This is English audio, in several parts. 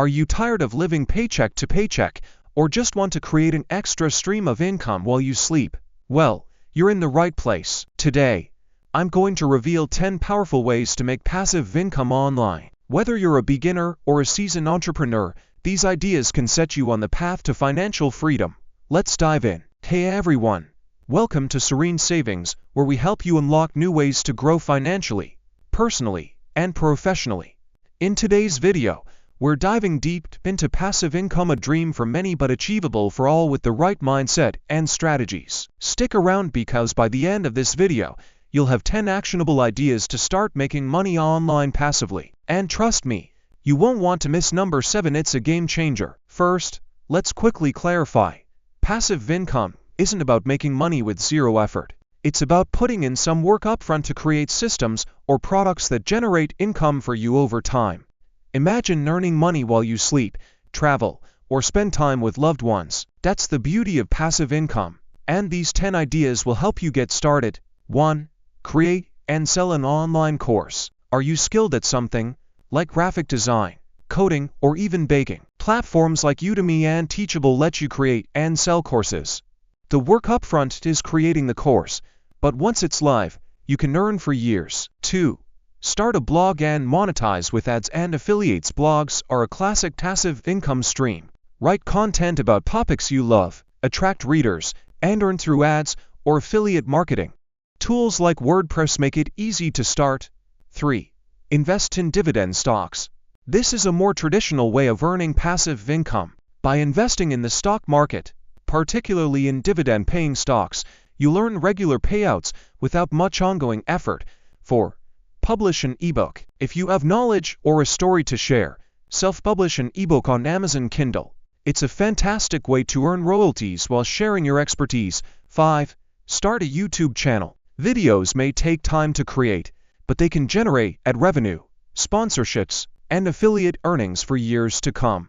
Are you tired of living paycheck to paycheck, or just want to create an extra stream of income while you sleep? Well, you're in the right place. Today, I'm going to reveal 10 powerful ways to make passive income online. Whether you're a beginner or a seasoned entrepreneur, these ideas can set you on the path to financial freedom. Let's dive in. Hey everyone! Welcome to Serene Savings, where we help you unlock new ways to grow financially, personally, and professionally. In today's video, we're diving deep into passive income, a dream for many but achievable for all with the right mindset and strategies. Stick around because by the end of this video, you'll have 10 actionable ideas to start making money online passively. And trust me, you won't want to miss number 7. It's a game changer. First, let's quickly clarify. Passive income isn't about making money with zero effort. It's about putting in some work upfront to create systems or products that generate income for you over time. Imagine earning money while you sleep, travel, or spend time with loved ones. That's the beauty of passive income. And these 10 ideas will help you get started. 1. Create and sell an online course. Are you skilled at something, like graphic design, coding, or even baking? Platforms like Udemy and Teachable let you create and sell courses. The work upfront is creating the course, but once it's live, you can earn for years. 2. Start a blog and monetize with ads and affiliates. Blogs are a classic passive income stream. Write content about topics you love, attract readers, and earn through ads or affiliate marketing. Tools like WordPress make it easy to start. 3. Invest in dividend stocks. This is a more traditional way of earning passive income. By investing in the stock market, particularly in dividend-paying stocks, you'll earn regular payouts without much ongoing effort. 4. Publish an ebook. If you have knowledge or a story to share, self-publish an ebook on Amazon Kindle. It's a fantastic way to earn royalties while sharing your expertise. 5. Start a YouTube channel. Videos may take time to create, but they can generate ad revenue, sponsorships, and affiliate earnings for years to come.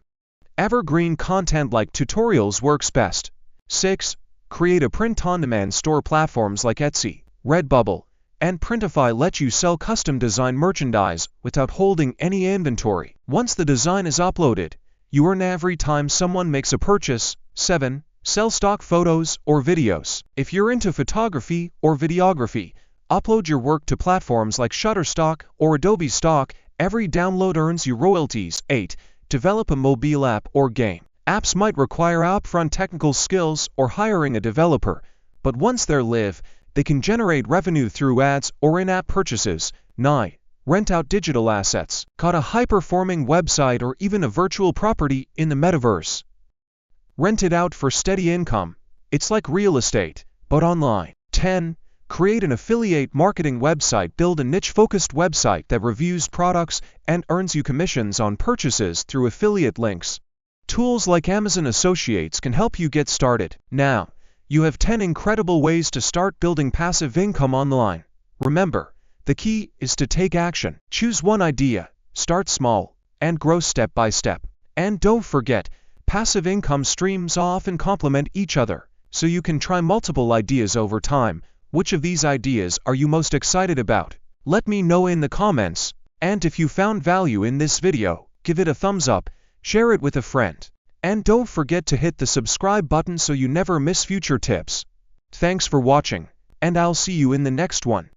Evergreen content like tutorials works best. 6. Create a print-on-demand store. Platforms like Etsy, Redbubble, and Printify let you sell custom-designed merchandise without holding any inventory. Once the design is uploaded, you earn every time someone makes a purchase. 7. Sell stock photos or videos. If you're into photography or videography, upload your work to platforms like Shutterstock or Adobe Stock. Every download earns you royalties. 8. Develop a mobile app or game. Apps might require upfront technical skills or hiring a developer, but once they're live, they can generate revenue through ads or in-app purchases. 9. Rent out digital assets. Got a high-performing website or even a virtual property in the metaverse? Rent it out for steady income. It's like real estate, but online. 10. Create an affiliate marketing website. Build a niche-focused website that reviews products and earns you commissions on purchases through affiliate links. Tools like Amazon Associates can help you get started. Now, you have 10 incredible ways to start building passive income online. Remember, the key is to take action. Choose one idea, start small, and grow step by step. And don't forget, passive income streams often complement each other, so you can try multiple ideas over time. Which of these ideas are you most excited about? Let me know in the comments. And if you found value in this video, give it a thumbs up, share it with a friend. And don't forget to hit the subscribe button so you never miss future tips. Thanks for watching, and I'll see you in the next one.